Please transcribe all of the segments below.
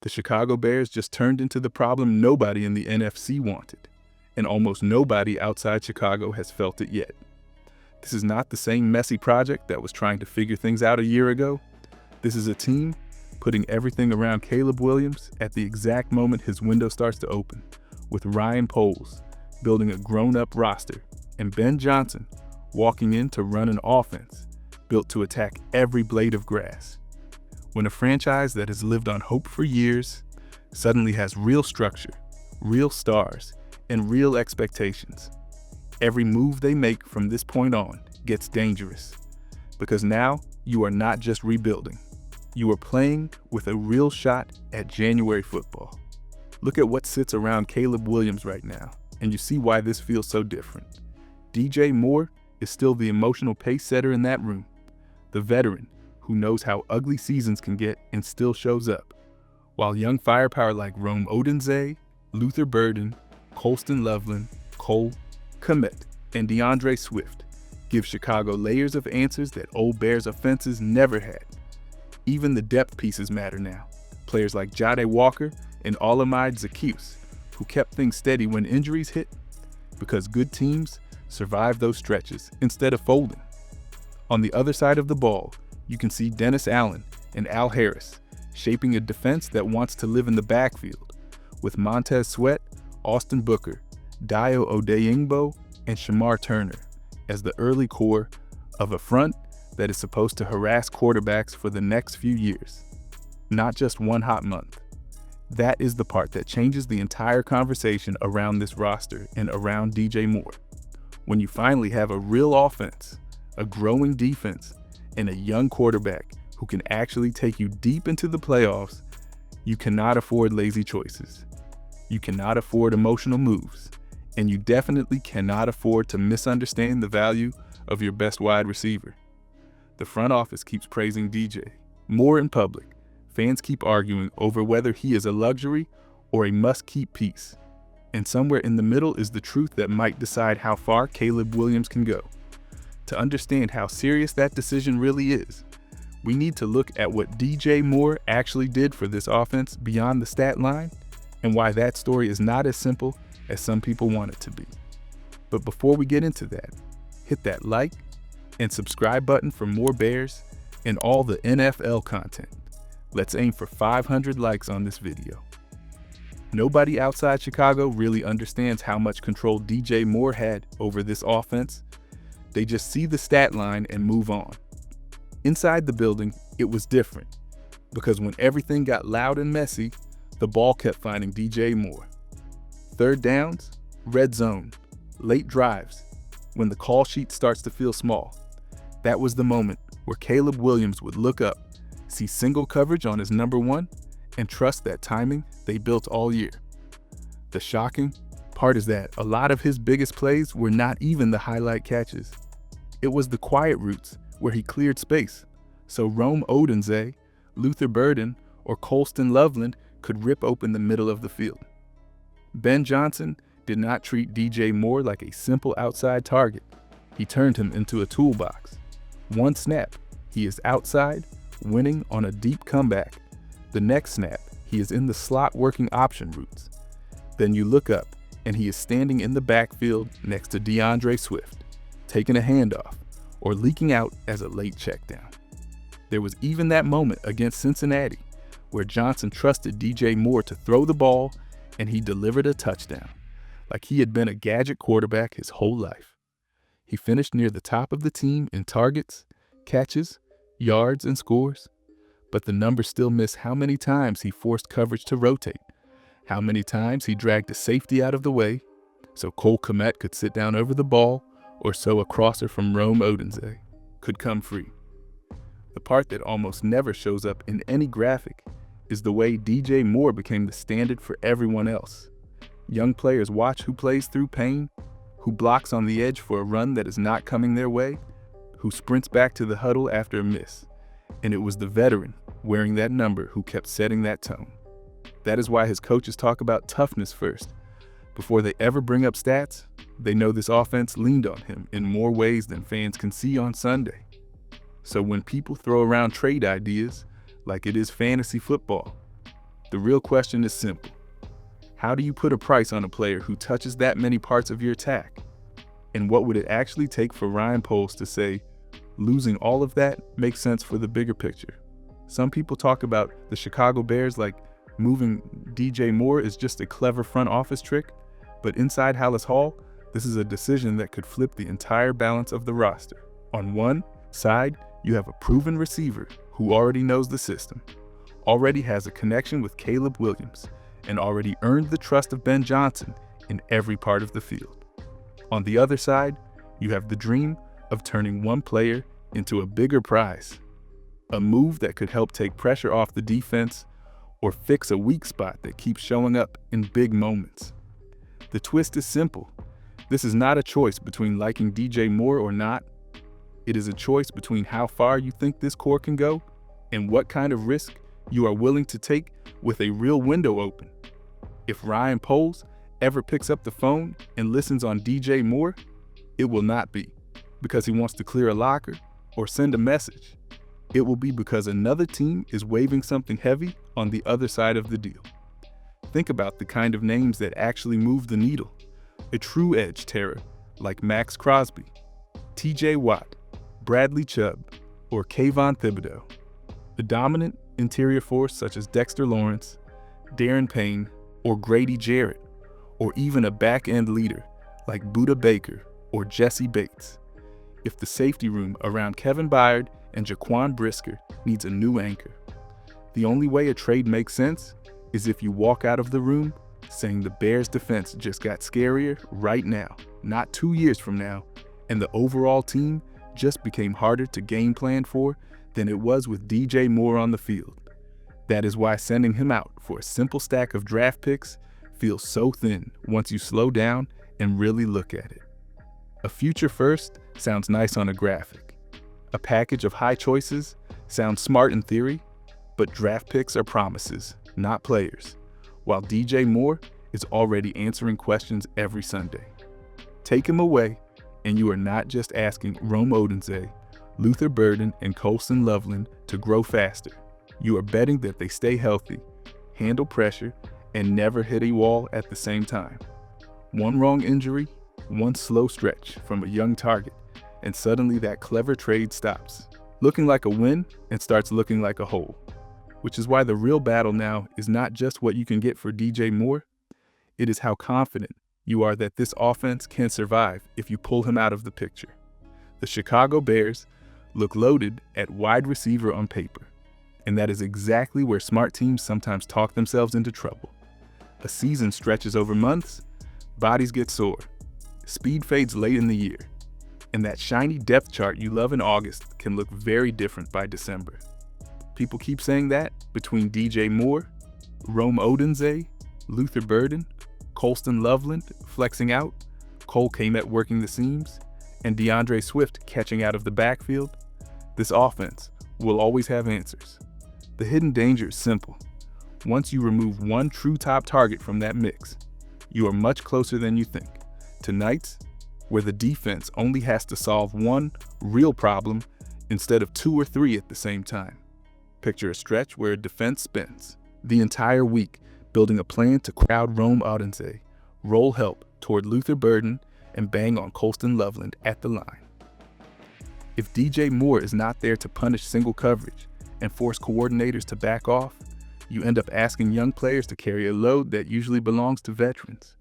The Chicago Bears just turned into the problem nobody in the NFC wanted, and almost nobody outside Chicago has felt it yet. This is not the same messy project that was trying to figure things out a year ago. This is a team putting everything around Caleb Williams at the exact moment his window starts to open, with Ryan Poles building a grown-up roster and Ben Johnson walking in to run an offense built to attack every blade of grass. When a franchise that has lived on hope for years suddenly has real structure, real stars, and real expectations, every move they make from this point on gets dangerous. Because now you are not just rebuilding, you are playing with a real shot at January football. Look at what sits around Caleb Williams right now, and you see why this feels so different. DJ Moore is still the emotional pace setter in that room, the veteran who knows how ugly seasons can get and still shows up, while young firepower like Rome Odunze, Luther Burden, Colston Loveland, Cole Kmet, and DeAndre Swift give Chicago layers of answers that old Bears offenses never had. Even the depth pieces matter now. Players like Jade Walker and Olamide Zaccheaus, who kept things steady when injuries hit, because good teams survive those stretches instead of folding. On the other side of the ball, you can see Dennis Allen and Al Harris shaping a defense that wants to live in the backfield, with Montez Sweat, Austin Booker, Dayo Odeyingbo, and Shamar Turner as the early core of a front that is supposed to harass quarterbacks for the next few years, not just one hot month. That is the part that changes the entire conversation around this roster and around DJ Moore. When you finally have a real offense, a growing defense, and a young quarterback who can actually take you deep into the playoffs, you cannot afford lazy choices. You cannot afford emotional moves, and you definitely cannot afford to misunderstand the value of your best wide receiver. The front office keeps praising DJ Moore in public. Fans keep arguing over whether he is a luxury or a must-keep piece. And somewhere in the middle is the truth that might decide how far Caleb Williams can go. To understand how serious that decision really is, we need to look at what DJ Moore actually did for this offense beyond the stat line, and why that story is not as simple as some people want it to be. But before we get into that, hit that like and subscribe button for more Bears and all the NFL content. Let's aim for 500 likes on this video. Nobody outside Chicago really understands how much control DJ Moore had over this offense. They just see the stat line and move on. Inside the building, it was different, because when everything got loud and messy, the ball kept finding DJ Moore. Third downs, red zone, late drives, when the call sheet starts to feel small. That was the moment where Caleb Williams would look up, see single coverage on his number one, and trust that timing they built all year. The shocking part is that a lot of his biggest plays were not even the highlight catches. It was the quiet routes where he cleared space, so Rome Odunze, Luther Burden, or Colston Loveland could rip open the middle of the field. Ben Johnson did not treat DJ Moore like a simple outside target. He turned him into a toolbox. One snap, he is outside, winning on a deep comeback. The next snap, he is in the slot working option routes. Then you look up, and he is standing in the backfield next to DeAndre Swift, taking a handoff, or leaking out as a late checkdown. There was even that moment against Cincinnati, where Johnson trusted DJ Moore to throw the ball, and he delivered a touchdown, like he had been a gadget quarterback his whole life. He finished near the top of the team in targets, catches, yards, and scores, but the numbers still miss how many times he forced coverage to rotate, how many times he dragged a safety out of the way so Cole Kmet could sit down over the ball, or so a crosser from Rome Odunze could come free. The part that almost never shows up in any graphic is the way DJ Moore became the standard for everyone else. Young players watch who plays through pain, who blocks on the edge for a run that is not coming their way, who sprints back to the huddle after a miss. And it was the veteran wearing that number who kept setting that tone. That is why his coaches talk about toughness first. Before they ever bring up stats, they know this offense leaned on him in more ways than fans can see on Sunday. So when people throw around trade ideas like it is fantasy football, The real question is simple. How do you put a price on a player who touches that many parts of your attack? And what would it actually take for Ryan Poles to say, losing all of that makes sense for the bigger picture? Some people talk about the Chicago Bears like moving DJ Moore is just a clever front office trick, but inside Halas Hall, this is a decision that could flip the entire balance of the roster. On one side, you have a proven receiver who already knows the system, already has a connection with Caleb Williams, and already earned the trust of Ben Johnson in every part of the field. On the other side, you have the dream of turning one player into a bigger prize, a move that could help take pressure off the defense or fix a weak spot that keeps showing up in big moments. The twist is simple. This is not a choice between liking DJ Moore or not. It is a choice between how far you think this core can go and what kind of risk you are willing to take with a real window open. If Ryan Poles ever picks up the phone and listens on DJ Moore, it will not be because he wants to clear a locker or send a message. It will be because another team is waving something heavy on the other side of the deal. Think about the kind of names that actually move the needle. A true edge terror like Max Crosby, TJ Watt, Bradley Chubb, or Kayvon Thibodeau. A dominant interior force such as Dexter Lawrence, Darren Payne, or Grady Jarrett, or even a back-end leader like Budda Baker or Jesse Bates. If the safety room around Kevin Byard and Jaquan Brisker needs a new anchor, the only way a trade makes sense is if you walk out of the room saying the Bears' defense just got scarier right now, not 2 years from now, and the overall team just became harder to game plan for than it was with DJ Moore on the field. That is why sending him out for a simple stack of draft picks feels so thin once you slow down and really look at it. A future first sounds nice on a graphic. A package of high choices sounds smart in theory, but draft picks are promises, not players, while DJ Moore is already answering questions every Sunday. Take him away, and you are not just asking Rome Odunze, Luther Burden, and Colston Loveland to grow faster. You are betting that they stay healthy, handle pressure, and never hit a wall at the same time. One wrong injury, one slow stretch from a young target, and suddenly that clever trade stops, looking like a win and starts looking like a hole. Which is why the real battle now is not just what you can get for DJ Moore, it is how confident you are that this offense can survive if you pull him out of the picture. The Chicago Bears look loaded at wide receiver on paper, and that is exactly where smart teams sometimes talk themselves into trouble. A season stretches over months, bodies get sore, speed fades late in the year, and that shiny depth chart you love in August can look very different by December. People keep saying that between DJ Moore, Rome Odunze, Luther Burden, Colston Loveland flexing out, Cole Kmet working the seams, and DeAndre Swift catching out of the backfield, this offense will always have answers. The hidden danger is simple. Once you remove one true top target from that mix, you are much closer than you think to nights where the defense only has to solve one real problem instead of 2 or 3 at the same time. Picture a stretch where a defense spends the entire week building a plan to crowd Rome Odunze, roll help toward Luther Burden, and bang on Colston Loveland at the line. If DJ Moore is not there to punish single coverage and force coordinators to back off, you end up asking young players to carry a load that usually belongs to veterans.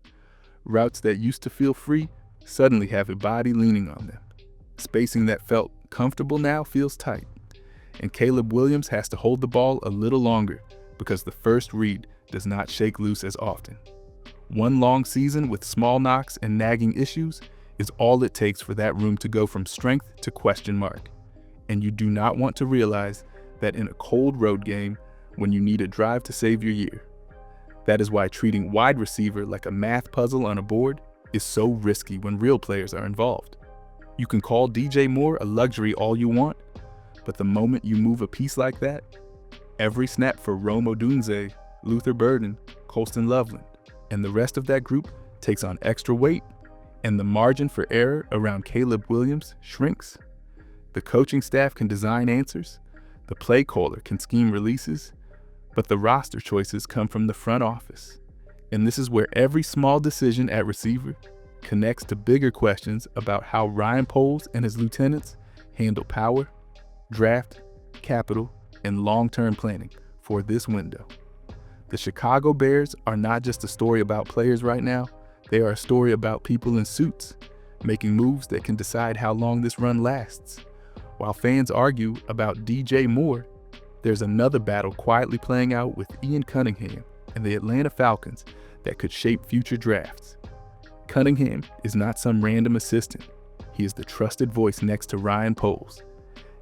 Routes that used to feel free suddenly have a body leaning on them. Spacing that felt comfortable now feels tight, and Caleb Williams has to hold the ball a little longer because the first read does not shake loose as often. One long season with small knocks and nagging issues is all it takes for that room to go from strength to question mark. And you do not want to realize that in a cold road game when you need a drive to save your year. That is why treating wide receiver like a math puzzle on a board is so risky when real players are involved. You can call DJ Moore a luxury all you want, but the moment you move a piece like that, every snap for Rome Odunze, Luther Burden, Colston Loveland, and the rest of that group takes on extra weight, and the margin for error around Caleb Williams shrinks. The coaching staff can design answers, the play caller can scheme releases, But the roster choices come from the front office. And this is where every small decision at receiver connects to bigger questions about how Ryan Poles and his lieutenants handle power, draft, capital, and long-term planning for this window. The Chicago Bears are not just a story about players right now, they are a story about people in suits, making moves that can decide how long this run lasts. While fans argue about DJ Moore, there's another battle quietly playing out with Ian Cunningham and the Atlanta Falcons that could shape future drafts. Cunningham is not some random assistant. He is the trusted voice next to Ryan Poles.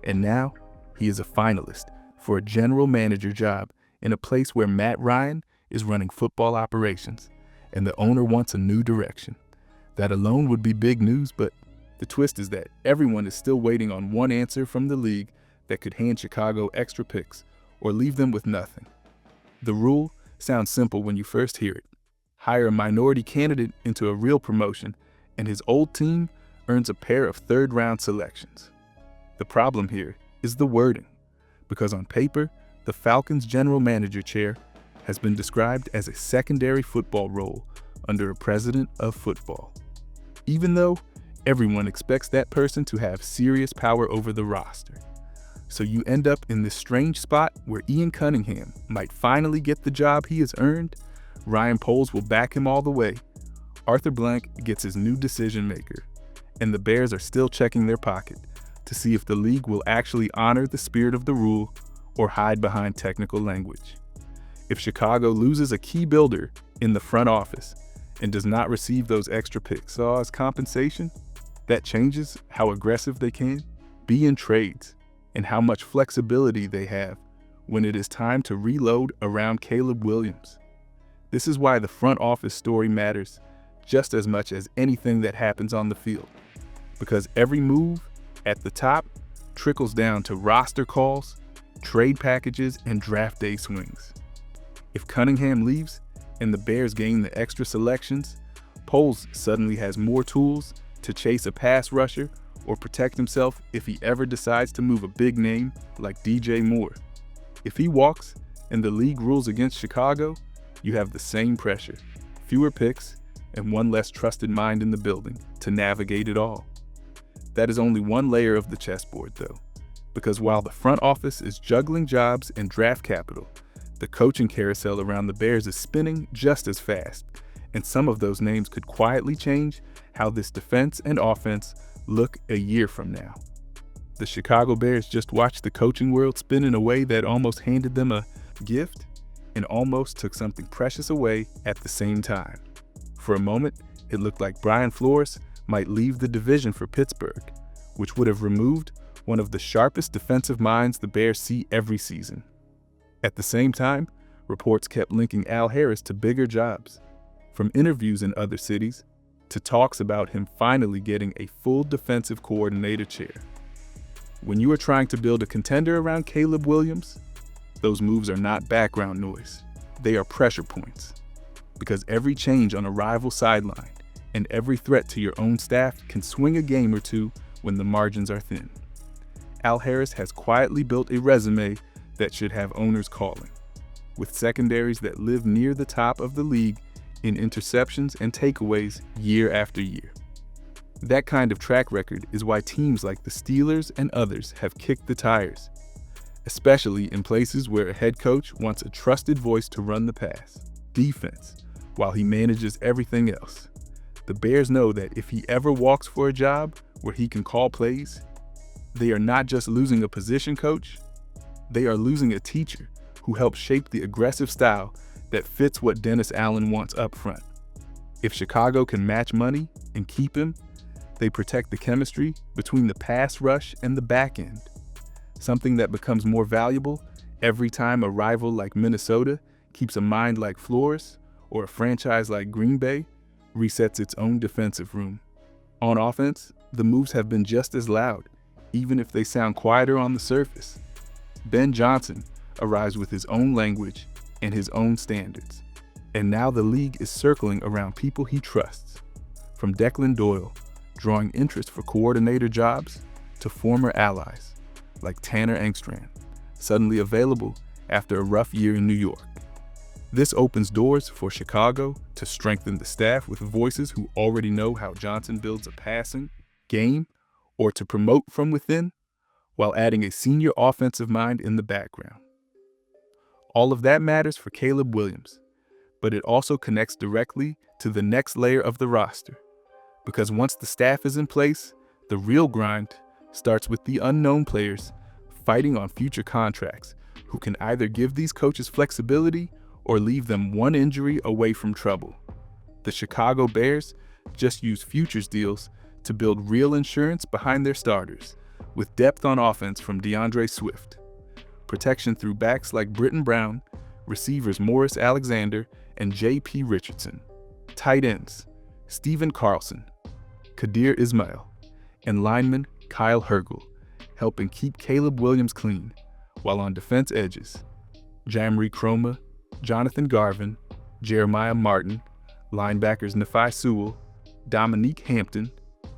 And now, he is a finalist for a general manager job in a place where Matt Ryan is running football operations, and the owner wants a new direction. That alone would be big news, but the twist is that everyone is still waiting on one answer from the league that could hand Chicago extra picks or leave them with nothing. The rule sounds simple when you first hear it. Hire a minority candidate into a real promotion, and his old team earns a pair of third-round selections. The problem here is the wording, because on paper, the Falcons' general manager chair has been described as a secondary football role under a president of football, even though everyone expects that person to have serious power over the roster. So you end up in this strange spot where Ian Cunningham might finally get the job he has earned, Ryan Poles will back him all the way, Arthur Blank gets his new decision maker, and the Bears are still checking their pocket to see if the league will actually honor the spirit of the rule or hide behind technical language. If Chicago loses a key builder in the front office and does not receive those extra picks as compensation, that changes how aggressive they can be in trades and how much flexibility they have when it is time to reload around Caleb Williams. This is why the front office story matters just as much as anything that happens on the field, because every move at the top trickles down to roster calls, trade packages, and draft day swings. If Cunningham leaves and the Bears gain the extra selections, Poles suddenly has more tools to chase a pass rusher or protect himself if he ever decides to move a big name like DJ Moore. If he walks and the league rules against Chicago, you have the same pressure, fewer picks, and one less trusted mind in the building to navigate it all. That is only one layer of the chessboard, though, because while the front office is juggling jobs and draft capital, the coaching carousel around the Bears is spinning just as fast, and some of those names could quietly change how this defense and offense look a year from now. The Chicago Bears just watched the coaching world spin in a way that almost handed them a gift and almost took something precious away at the same time. For a moment, it looked like Brian Flores might leave the division for Pittsburgh, which would have removed one of the sharpest defensive minds the Bears see every season. At the same time, reports kept linking Al Harris to bigger jobs, from interviews in other cities to talks about him finally getting a full defensive coordinator chair. When you are trying to build a contender around Caleb Williams, those moves are not background noise. They are pressure points, because every change on a rival sideline and every threat to your own staff can swing a game or two when the margins are thin. Al Harris has quietly built a resume that should have owners calling, with secondaries that live near the top of the league in interceptions and takeaways year after year. That kind of track record is why teams like the Steelers and others have kicked the tires, especially in places where a head coach wants a trusted voice to run the pass, defense, while he manages everything else. The Bears know that if he ever walks for a job where he can call plays, they are not just losing a position coach, they are losing a teacher who helps shape the aggressive style that fits what Dennis Allen wants up front. If Chicago can match money and keep him, they protect the chemistry between the pass rush and the back end, something that becomes more valuable every time a rival like Minnesota keeps a mind like Flores or a franchise like Green Bay resets its own defensive room. On offense, the moves have been just as loud, even if they sound quieter on the surface. Ben Johnson arrives with his own language and his own standards, and now the league is circling around people he trusts, from Declan Doyle drawing interest for coordinator jobs to former allies like Tanner Engstrand, suddenly available after a rough year in New York. This opens doors for Chicago to strengthen the staff with voices who already know how Johnson builds a passing game or to promote from within, while adding a senior offensive mind in the background. All of that matters for Caleb Williams, but it also connects directly to the next layer of the roster, because once the staff is in place, the real grind starts with the unknown players fighting on future contracts who can either give these coaches flexibility or leave them one injury away from trouble. The Chicago Bears just use futures deals to build real insurance behind their starters, with depth on offense from DeAndre Swift, protection through backs like Britton Brown, receivers Morris Alexander and J.P. Richardson, tight ends Steven Carlson, Kadir Ismail, and lineman Kyle Hergel, helping keep Caleb Williams clean, while on defense edges, Jamri Croma, Jonathan Garvin, Jeremiah Martin, linebackers Nephi Sewell, Dominique Hampton,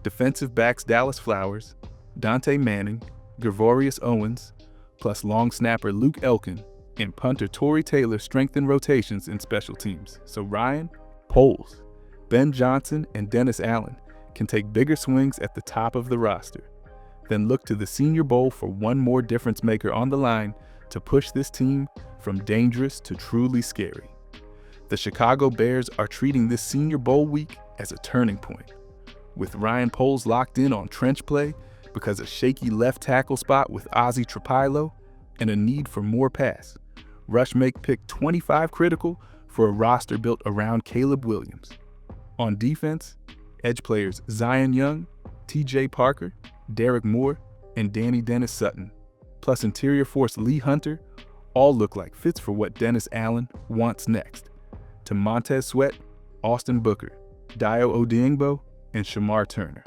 defensive backs Dallas Flowers, Dante Manning, Gregorius Owens, plus long snapper Luke Elkin, and punter Tory Taylor strengthen rotations in special teams, so Ryan Poles, Ben Johnson, and Dennis Allen can take bigger swings at the top of the roster, then look to the Senior Bowl for one more difference maker on the line to push this team from dangerous to truly scary. The Chicago Bears are treating this Senior Bowl week as a turning point, with Ryan Poles locked in on trench play because a shaky left tackle spot with Ozzie Trapilo and a need for more pass. Rush make pick 25 critical for a roster built around Caleb Williams. On defense, edge players Zion Young, T.J. Parker, Derek Moore, and Danny Dennis Sutton, plus interior force Lee Hunter, all look like fits for what Dennis Allen wants next. To Montez Sweat, Austin Booker, Dio Odiengbo, and Shamar Turner.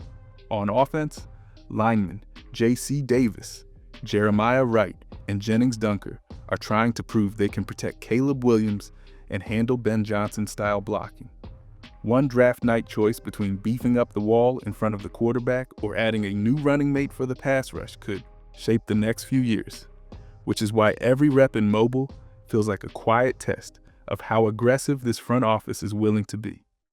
On offense, linemen J.C. Davis, Jeremiah Wright, and Jennings Dunker are trying to prove they can protect Caleb Williams and handle Ben Johnson-style blocking. One draft night choice between beefing up the wall in front of the quarterback or adding a new running mate for the pass rush could shape the next few years, which is why every rep in mobile feels like a quiet test of how aggressive this front office is willing to be.